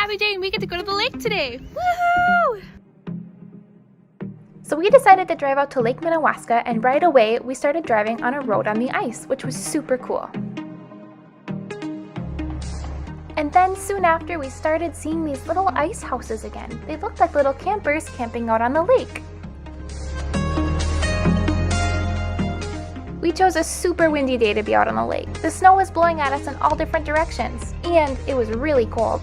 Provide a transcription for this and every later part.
Abby J and we get to go to the lake today. Woohoo! So we decided to drive out to Lake Minnewaska, and right away we started driving on a road on the ice, which was super cool. And then soon after we started seeing these little ice houses again. They looked like little campers camping out on the lake. We chose a super windy day to be out on the lake. The snow was blowing at us in all different directions, and it was really cold.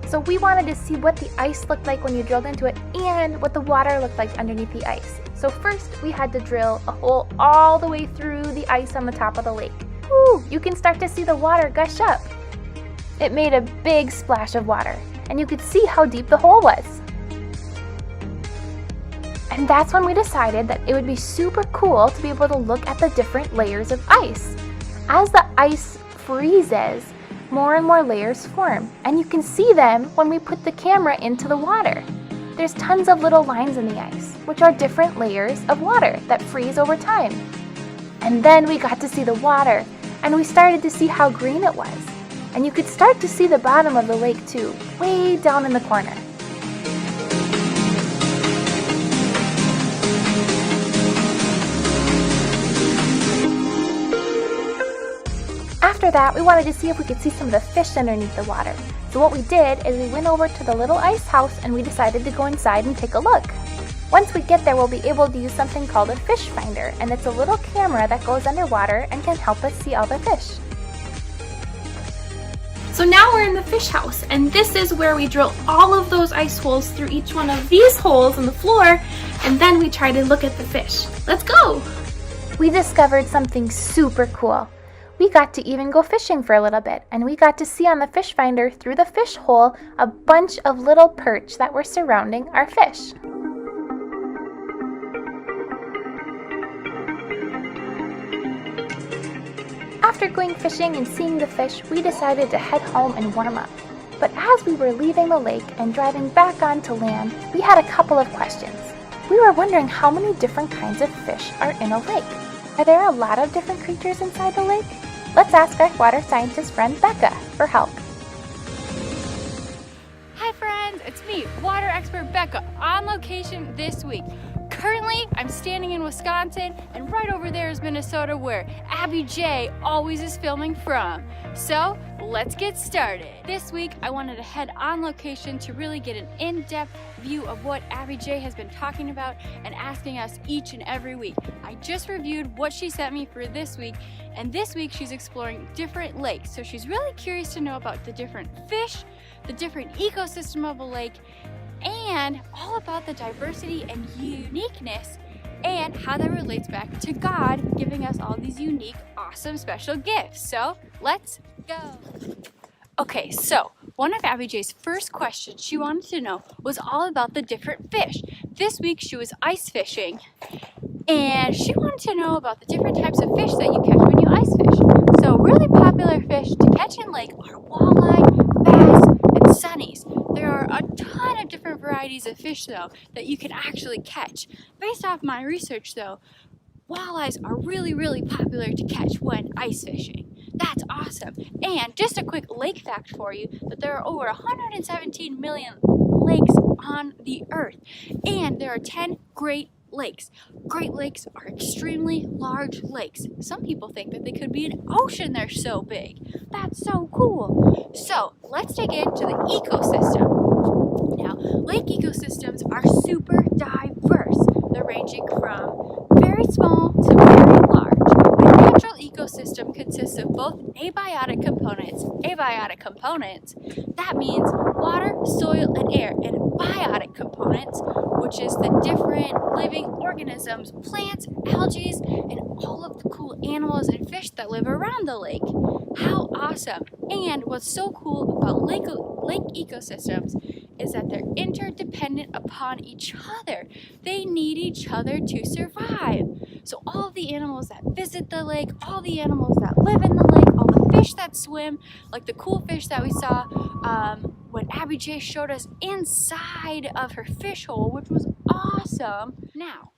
So we wanted to see what the ice looked like when you drilled into it and what the water looked like underneath the ice. So first we had to drill a hole all the way through the ice on the top of the lake. Woo! You can start to see the water gush up. It made a big splash of water, and you could see how deep the hole was. And that's when we decided that it would be super cool to be able to look at the different layers of ice. As the ice freezes, more and more layers form, and you can see them when we put the camera into the water. There's tons of little lines in the ice, which are different layers of water that freeze over time. And then we got to see the water, and we started to see how green it was. And you could start to see the bottom of the lake too, way down in the corner. After that, we wanted to see if we could see some of the fish underneath the water. So what we did is we went over to the little ice house and we decided to go inside and take a look. Once we get there, we'll be able to use something called a fish finder, and it's a little camera that goes underwater and can help us see all the fish. So now we're in the fish house, and this is where we drill all of those ice holes through each one of these holes in the floor, and then we try to look at the fish. Let's go! We discovered something super cool. We got to even go fishing for a little bit, and we got to see on the fish finder through the fish hole a bunch of little perch that were surrounding our fish. After going fishing and seeing the fish, we decided to head home and warm up. But as we were leaving the lake and driving back onto land, we had a couple of questions. We were wondering how many different kinds of fish are in a lake. Are there a lot of different creatures inside the lake? Let's ask our water scientist friend Becca for help. Hi friends, it's me, water expert Becca, on location this week. Currently, I'm standing in Wisconsin, and right over there is Minnesota, where Abby J always is filming from. So, let's get started. This week, I wanted to head on location to really get an in-depth view of what Abby J has been talking about and asking us each and every week. I just reviewed what she sent me for this week, and this week she's exploring different lakes. So she's really curious to know about the different fish, the different ecosystem of a lake, and all about the diversity and uniqueness and how that relates back to God giving us all these unique, awesome, special gifts. So let's go. Okay, so one of Abby J's first questions she wanted to know was all about the different fish. This week she was ice fishing, and she wanted to know about the different types of fish that you catch when you ice fish. So really popular fish to catch in lake are walleye, bass, and sunnies. There are a ton of different varieties of fish though that you can actually catch. Based off my research though, walleyes are really popular to catch when ice fishing. That's awesome. And just a quick lake fact for you, that there are over 117 million lakes on the earth, and there are 10 Great Lakes. Great Lakes are extremely large lakes. Some people think that they could be an ocean, they're so big. That's so cool. So let's dig into the ecosystem. Now, lake ecosystems are super diverse. They're ranging from very small to very large. A natural ecosystem consists of both abiotic components, that means water, soil, and air, and biotic components, which is the different living organisms, plants, algae, and all of the cool animals and fish that live around the lake. How awesome! And what's so cool about lake ecosystems is that they're interdependent upon each other. They need each other to survive. So all of the animals that visit the lake, all the animals that live in the lake, all the fish that swim, like the cool fish that we saw when Abby J showed us inside of her fish hole, which was awesome. Now,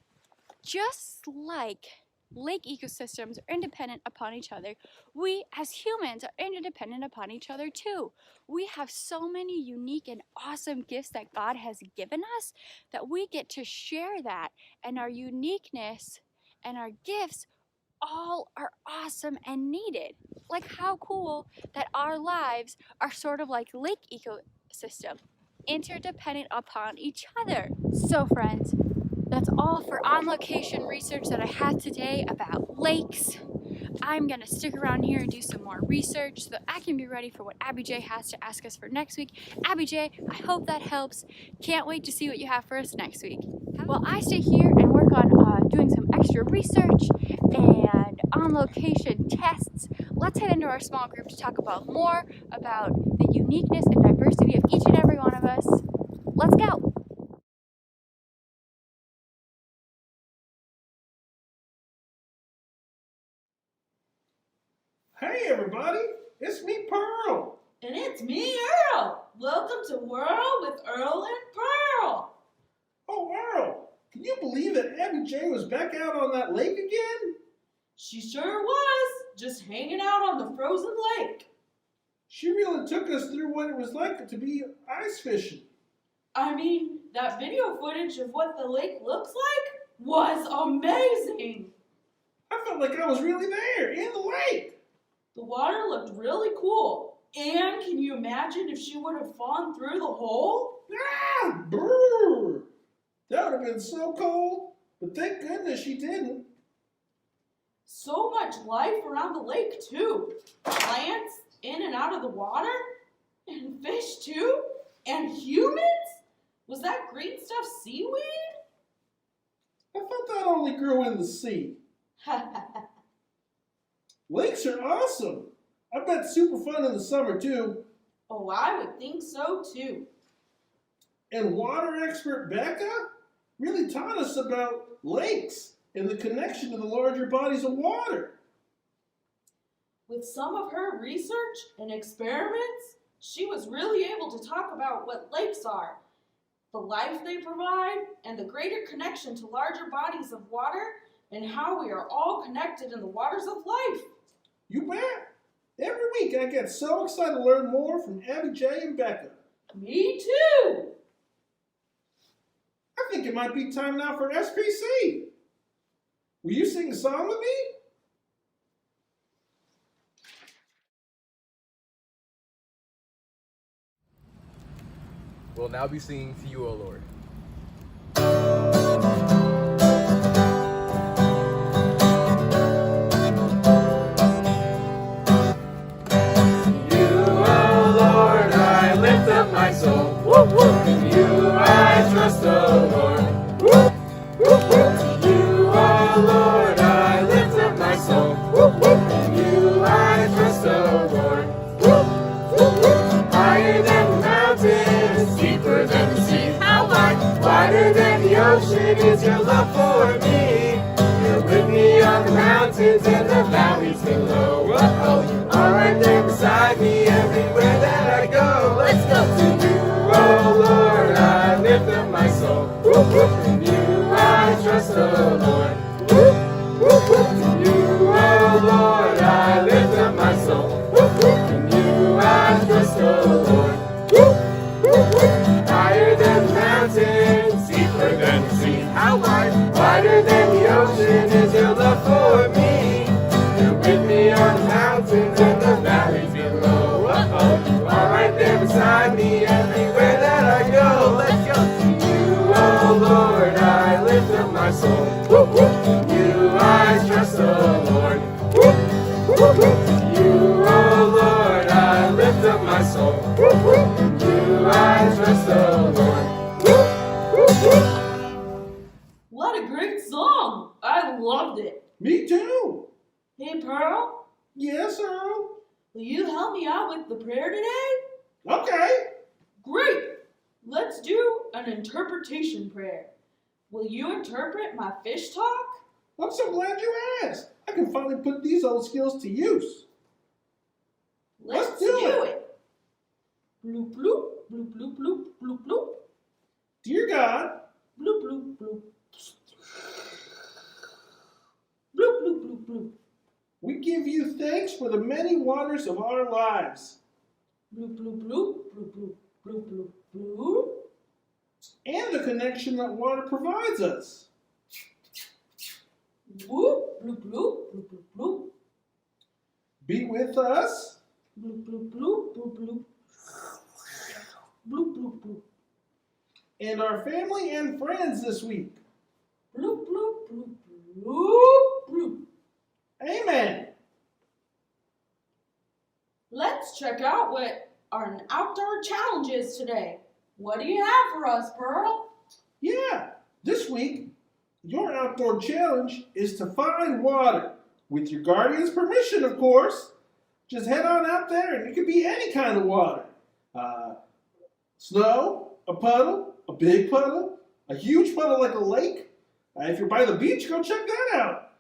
just like lake ecosystems are independent upon each other, we as humans are interdependent upon each other too. We have so many unique and awesome gifts that God has given us that we get to share that, and our uniqueness and our gifts all are awesome and needed. Like, how cool that our lives are sort of like lake ecosystem, interdependent upon each other. So friends, that's all for on location research that I had today about lakes. I'm gonna stick around here and do some more research so that I can be ready for what Abby J has to ask us for next week. Abby J, I hope that helps. Can't wait to see what you have for us next week. While I stay here and work on doing some extra research and on location tests, let's head into our small group to talk about more about the uniqueness and diversity of each and every one of us. Let's go. Hey everybody, it's me Pearl. And it's me, Earl. Welcome to Whirl with Earl and Pearl. Oh Earl, can you believe that Abby J was back out on that lake again? She sure was, just hanging out on the frozen lake. She really took us through what it was like to be ice fishing. I mean, that video footage of what the lake looks like was amazing. I felt like I was really there in the lake. The water looked really cool. And can you imagine if she would have fallen through the hole? Ah, brrr. That would have been so cold, but thank goodness she didn't. So much life around the lake too. Plants in and out of the water. And fish too. And humans? Was that green stuff seaweed? I thought that only grew in the sea. Lakes are awesome. I bet super fun in the summer too. Oh, I would think so too. And water expert Becca really taught us about lakes and the connection to the larger bodies of water. With some of her research and experiments, she was really able to talk about what lakes are, the life they provide, and the greater connection to larger bodies of water, and how we are all connected in the waters of life. You bet. Every week I get so excited to learn more from Abby J and Becca. Me too. I think it might be time now for SPC. Will you sing a song with me? We'll now be singing to you, O Lord. My soul, woo, woo. In you I trust, O Lord. Woo, woo, woo. To you, O Lord, I lift up my soul. Woo, woo. In you I trust, O Lord. Woo, woo, woo. Higher than the mountains, deeper than the sea. How wide? Wider than the ocean is your love for me. You're with me on the mountains and the valleys below. Oh, you are right there beside me everywhere that I go. Let's go to you, oh Lord, I lift up my soul. Woo, woo. In you I trust, oh Lord. Woo, woo, woo. In you, oh Lord, I lift up my soul. Woo, woo. In you I trust, oh Lord. Woo, woo, woo. Higher than the mountains, deeper than the sea. How wide? Wider than the ocean is your love for me. You're with me on the mountains and the valleys below. Oh, you are right there beside me everywhere that I go. Let's go to you, oh Lord, I lift up my soul. Woo, woo. In you I trust, oh Lord. Woo, woo, woo. To you, oh Lord, I lift up my soul. Woo, woo. In you I trust, oh Lord. Woo, woo, woo. What a great song. I loved it. Me too. Hey, Pearl, Yes, Earl. will you help me out with the prayer today? Okay. Great. Let's do an interpretation prayer. Will you interpret my fish talk? I'm so glad you asked. I can finally put these old skills to use. Let's do it. Bloop, bloop, bloop, bloop, bloop, bloop, bloop. Dear God, Bloop, bloop, bloop. Bloop, bloop, bloop. We give you thanks for the many waters of our lives Bloop, bloop, bloop, bloop, bloop, bloop, bloop, bloop. and the connection that water provides us. Whoop, bloop, bloop, bloop, bloop, bloop. Be with us Bloop, bloop, bloop, bloop, bloop. Bloop, bloop, bloop. and our family and friends this week. Bloop, bloop, bloop, bloop, bloop. Amen. Let's check out what our outdoor challenge is today. What do you have for us, Pearl? Yeah, this week, your outdoor challenge is to find water. With your guardian's permission, of course. Just head on out there and it could be any kind of water. Snow, a puddle, a big puddle, a huge puddle like a lake. If you're by the beach, go check that out.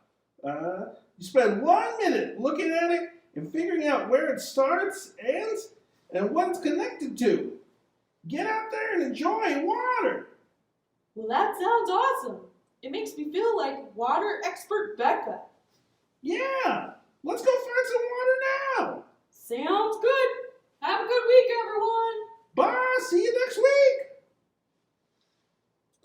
You spend 1 minute looking at it and figuring out where it starts, ends, and what it's connected to. Get out there and enjoy water. Well, that sounds awesome. It makes me feel like water expert Becca. Yeah, let's go find some water now. Sounds good. Have a good week, everyone. Bye, see you next week.